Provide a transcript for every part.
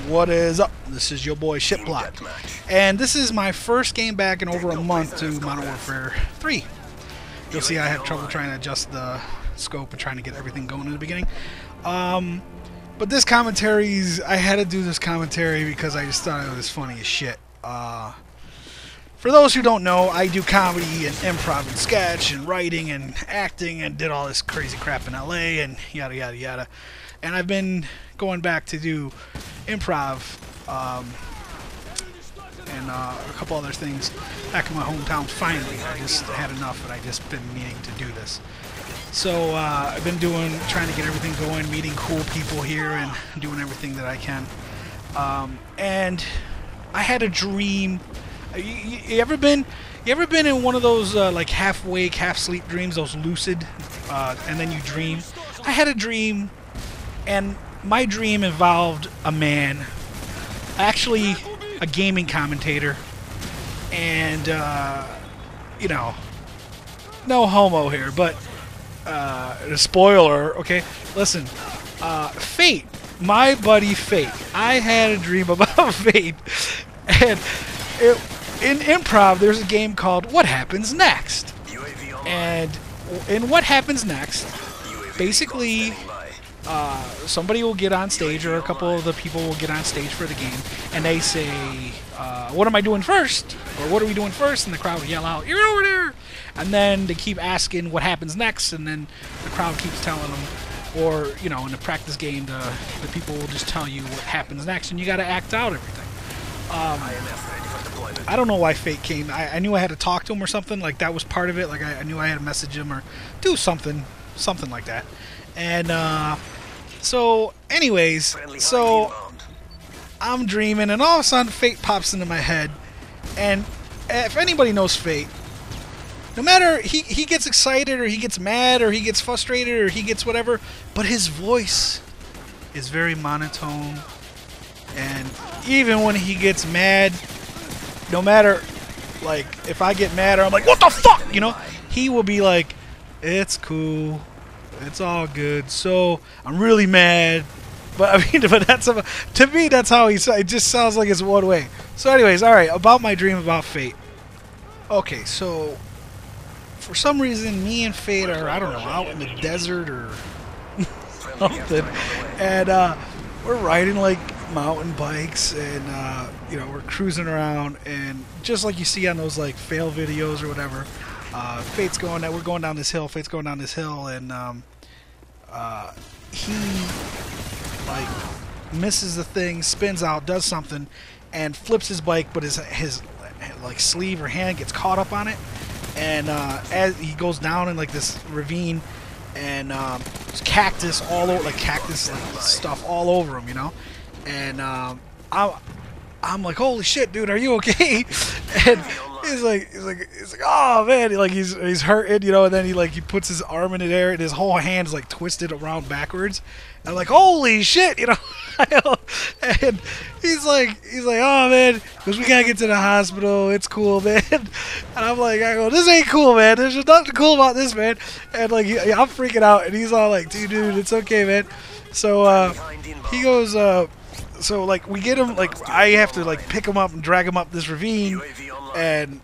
What is up? This is your boy SH-TBLOCK, and this is my first game back in over a month to Modern Warfare 3. You'll see I have trouble trying to adjust the scope and trying to get everything going in the beginning. But this commentary's, I had to do this commentary because I just thought it was funny as shit. For those who don't know, I do comedy and improv and sketch and writing and acting and did all this crazy crap in LA and yada yada yada. And I've been going back to do improv and a couple other things back in my hometown finally. I just had enough and I just been meaning to do this. So I've been trying to get everything going, meeting cool people here and doing everything that I can. And I had a dream. You ever been in one of those like half awake, half sleep dreams, those lucid, and then you dream? I had a dream, and my dream involved a man, actually a gaming commentator, and you know, no homo here, but a spoiler, okay? Listen, Fate, my buddy Fate. I had a dream about Fate, and in improv, there's a game called What Happens Next? And in What Happens Next, basically, somebody will get on stage, or a couple of the people will get on stage for the game, and they say, what am I doing first? Or what are we doing first? And the crowd will yell out, you're over there! And then they keep asking what happens next, and then the crowd keeps telling them, or, you know, in the practice game, the people will just tell you what happens next, and you gotta act out everything. I don't know why Fate came. I knew I had to talk to him or something. Like, that was part of it. Like, I knew I had to message him or do something like that. And, so, anyways, so I'm dreaming, and all of a sudden, Fate pops into my head. And if anybody knows Fate, no matter, he gets excited, or he gets mad, or he gets frustrated, or he gets whatever, but his voice is very monotone. And even when he gets mad, no matter, like, if I get mad or I'm like, what the fuck, you know, he will be like, it's cool, it's all good, so I'm really mad. But I mean, but that's, to me, that's how it just sounds like it's one way. So anyways, alright, about my dream about Fate. Okay, so for some reason, me and Fate are, I don't know, out in the desert or something, and we're riding like mountain bikes, and you know, we're cruising around, and just like you see on those like fail videos or whatever, Fate's going that we're going down this hill. Fate's going down this hill, and he like misses the thing, spins out, does something, and flips his bike, but his like sleeve or hand gets caught up on it, and as he goes down in like this ravine, and there's cactus all over, like cactus like stuff all over him, you know. And I'm like, holy shit, dude, are you okay? And he's like, oh man, he's hurting, you know. And then he puts his arm in the air, and his whole hand is like twisted around backwards. And I'm like, holy shit, you know. And he's like, oh man, because we gotta get to the hospital. It's cool, man. And I'm like, I go, this ain't cool, man. There's nothing cool about this, man. And like, I'm freaking out, and he's all like, dude, it's okay, man. So he goes, so like we get him, like I have to like pick him up and drag him up this ravine, and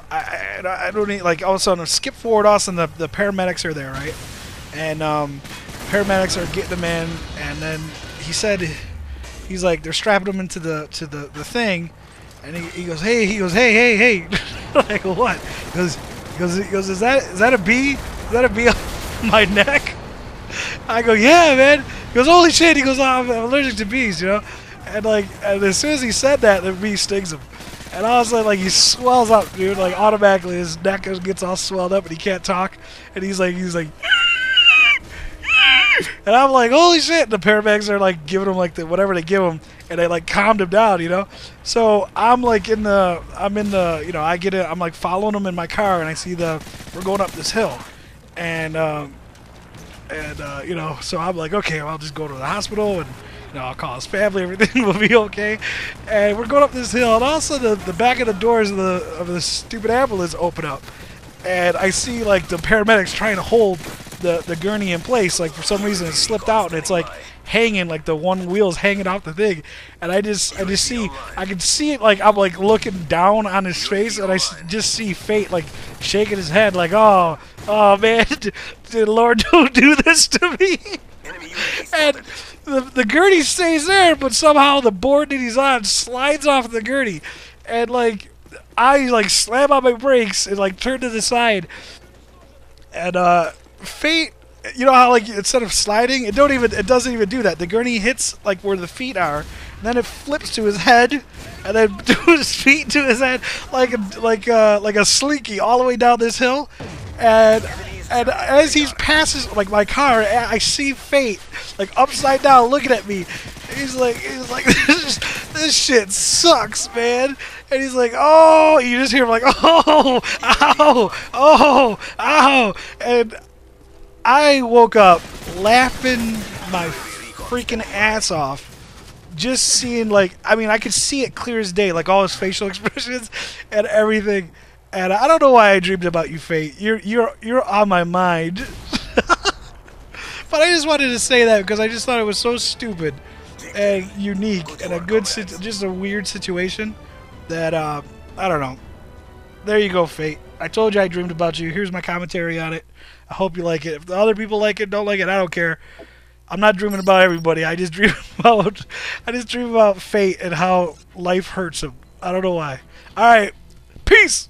I don't need, like, all of a sudden skip forward, us, and the paramedics are there, right? And paramedics are getting him in, and then he's like, they're strapping him into the thing, and he goes, hey, like, what? He goes, is that a bee? Is that a bee on my neck? I go, yeah, man. He goes, holy shit. He goes, oh, I'm allergic to bees, you know. And like, and as soon as he said that, the bee stings him. And all of a sudden, like, he swells up, dude. Like, automatically, his neck gets all swelled up, and he can't talk. And he's like, and I'm like, holy shit. And the paramedics are like giving him like whatever they give him, and they like calmed him down, you know. So I'm like you know, I get it. I'm like following him in my car, and I see we're going up this hill, and you know, so I'm like, okay, well, I'll just go to the hospital, and you know, I'll call his family, everything will be okay. And we're going up this hill, and all of a sudden the back of the doors of the stupid ambulance open up, and I see like the paramedics trying to hold the gurney in place. Like for some reason it slipped out and it's like hanging, like the one wheel's hanging off the thing, and I can see it, like I'm like looking down on his face, and I just see Fate like shaking his head like, oh man, Lord, don't do this to me. And the gurney stays there, but somehow the board that he's on slides off the gurney, and like I like slam on my brakes and like turn to the side, and Fate, you know how like instead of sliding, it doesn't even do that. The gurney hits like where the feet are, and then it flips to his head, and then to his feet to his head like a slinky all the way down this hill, and as he passes like my car, I see Fate like upside down looking at me. He's like this shit sucks, man. And he's like, oh, you just hear him like, oh, ow, oh, ow, and I woke up laughing my freaking ass off, just seeing, like, I mean, I could see it clear as day, like all his facial expressions and everything. And I don't know why I dreamed about you, Fate. You're on my mind. But I just wanted to say that because I just thought it was so stupid and unique and just a weird situation that I don't know. There you go, Fate. I told you I dreamed about you. Here's my commentary on it. I hope you like it. If the other people like it, don't like it, I don't care. I'm not dreaming about everybody. I just dream about Fate and how life hurts him. I don't know why. All right. Peace.